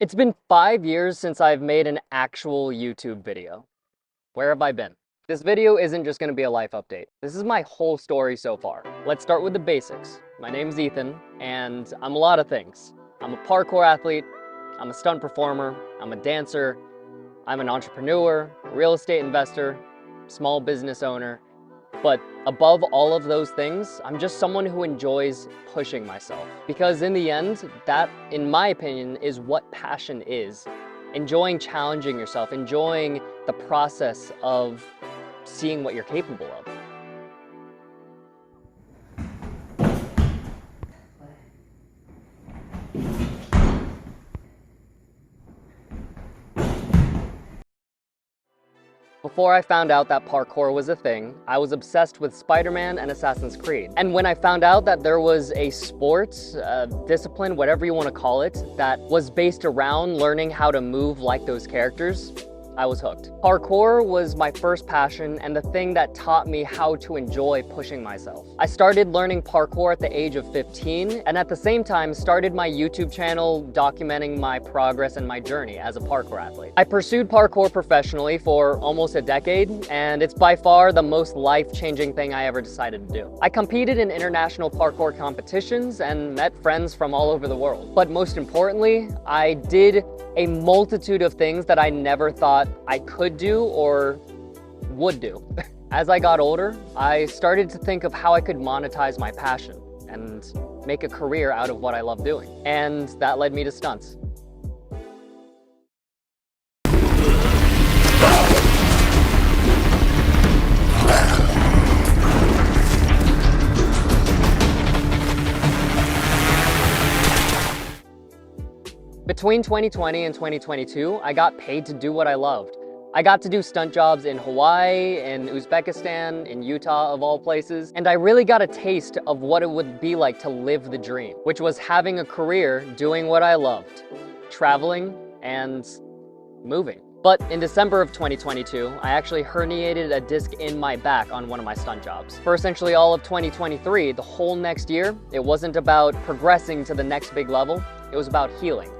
It's been 5 years since I've made an actual YouTube video. Where have I been? This video isn't just going to be a life update. This is my whole story so far. Let's start with the basics. My name's Ethan, and I'm a lot of things. I'm a parkour athlete, I'm a stunt performer, I'm a dancer, I'm an entrepreneur, real estate investor, small business owner. But above all of those things, I'm just someone who enjoys pushing myself. Because in the end, that, in my opinion, is what passion is. Enjoying challenging yourself, enjoying the process of seeing what you're capable of. Before I found out that parkour was a thing, I was obsessed with Spider-Man and Assassin's Creed. And when I found out that there was a sport, discipline, whatever you want to call it, that was based around learning how to move like those characters, I was hooked. Parkour was my first passion and the thing that taught me how to enjoy pushing myself. I started learning parkour at the age of 15 and at the same time started my YouTube channel documenting my progress and my journey as a parkour athlete. I pursued parkour professionally for almost a decade and it's by far the most life-changing thing I ever decided to do. I competed in international parkour competitions and met friends from all over the world. But most importantly, I did a multitude of things that I never thought I could do or would do. As I got older, I started to think of how I could monetize my passion and make a career out of what I love doing. And that led me to stunts. Between 2020 and 2022, I got paid to do what I loved. I got to do stunt jobs in Hawaii, in Uzbekistan, in Utah of all places, and I really got a taste of what it would be like to live the dream, which was having a career doing what I loved, traveling and moving. But in December of 2022, I actually herniated a disc in my back on one of my stunt jobs. For essentially all of 2023, the whole next year, it wasn't about progressing to the next big level, it was about healing.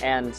And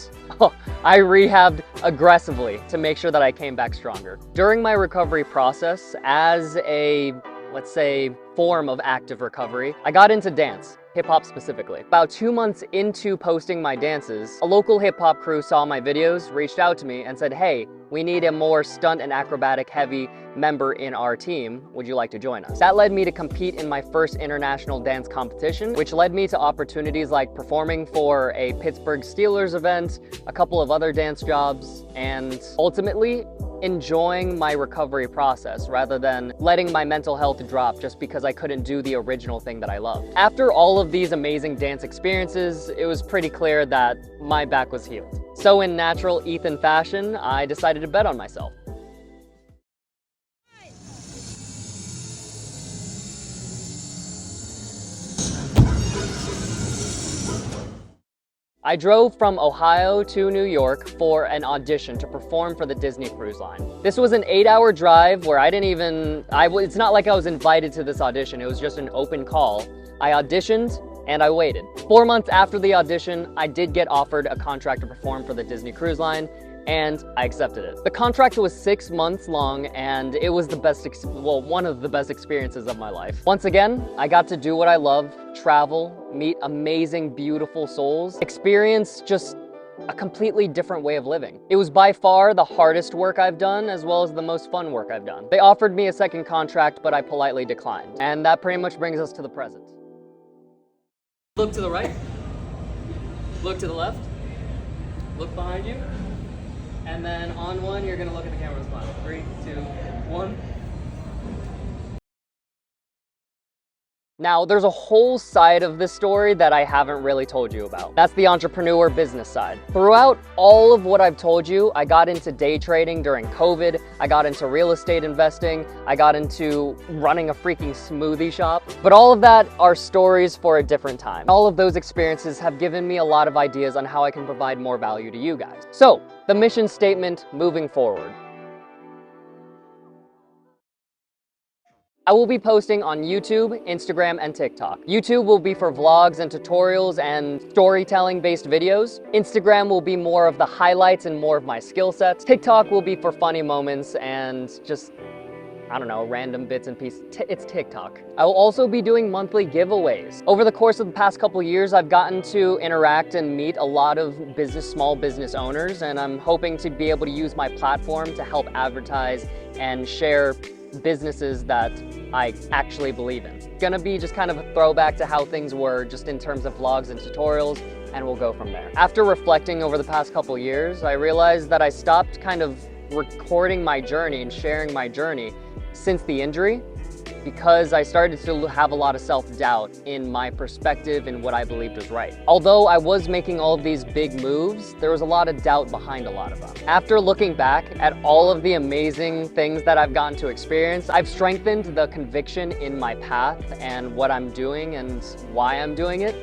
I rehabbed aggressively to make sure that I came back stronger. During my recovery process, as a, let's say, form of active recovery, I got into dance, hip-hop specifically. About 2 months into posting my dances, a local hip-hop crew saw my videos, reached out to me and said, hey, we need a more stunt and acrobatic heavy member in our team. Would you like to join us? That led me to compete in my first international dance competition, which led me to opportunities like performing for a Pittsburgh Steelers event, a couple of other dance jobs, and ultimately enjoying my recovery process rather than letting my mental health drop just because I couldn't do the original thing that I loved. After all of these amazing dance experiences, it was pretty clear that my back was healed. So in natural Ethan fashion, I decided to bet on myself. I drove from Ohio to New York for an audition to perform for the Disney Cruise Line. This was an 8-hour drive where it's not like I was invited to this audition, it was just an open call. I auditioned and I waited. 4 months after the audition, I did get offered a contract to perform for the Disney Cruise Line, and I accepted it. The contract was 6 months long and it was one of the best experiences of my life. Once again, I got to do what I love, travel, meet amazing, beautiful souls, experience just a completely different way of living. It was by far the hardest work I've done as well as the most fun work I've done. They offered me a second contract, but I politely declined. And that pretty much brings us to the present. Look to the right, look to the left, look behind you. And then on one, you're gonna look at the camera and smile. 3, 2, 1. Now, there's a whole side of this story that I haven't really told you about. That's the entrepreneur business side. Throughout all of what I've told you, I got into day trading during COVID, I got into real estate investing, I got into running a freaking smoothie shop. But all of that are stories for a different time. All of those experiences have given me a lot of ideas on how I can provide more value to you guys. So, the mission statement moving forward. I will be posting on YouTube, Instagram, and TikTok. YouTube will be for vlogs and tutorials and storytelling based videos. Instagram will be more of the highlights and more of my skill sets. TikTok will be for funny moments and just, I don't know, random bits and pieces. It's TikTok. I will also be doing monthly giveaways. Over the course of the past couple years, I've gotten to interact and meet a lot of small business owners, and I'm hoping to be able to use my platform to help advertise and share businesses that I actually believe in. It's gonna be just kind of a throwback to how things were just in terms of vlogs and tutorials, and we'll go from there. After reflecting over the past couple years, I realized that I stopped kind of recording my journey and sharing my journey since the injury, because I started to have a lot of self-doubt in my perspective and what I believed was right. Although I was making all of these big moves, there was a lot of doubt behind a lot of them. After looking back at all of the amazing things that I've gotten to experience, I've strengthened the conviction in my path and what I'm doing and why I'm doing it.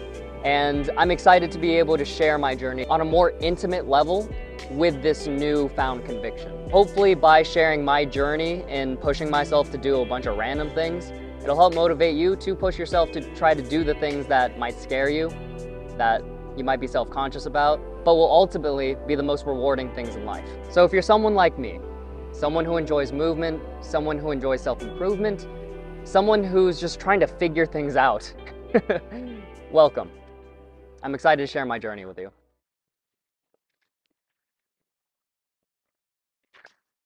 And I'm excited to be able to share my journey on a more intimate level with this newfound conviction. Hopefully by sharing my journey and pushing myself to do a bunch of random things, it'll help motivate you to push yourself to try to do the things that might scare you, that you might be self-conscious about, but will ultimately be the most rewarding things in life. So if you're someone like me, someone who enjoys movement, someone who enjoys self-improvement, someone who's just trying to figure things out, welcome. I'm excited to share my journey with you.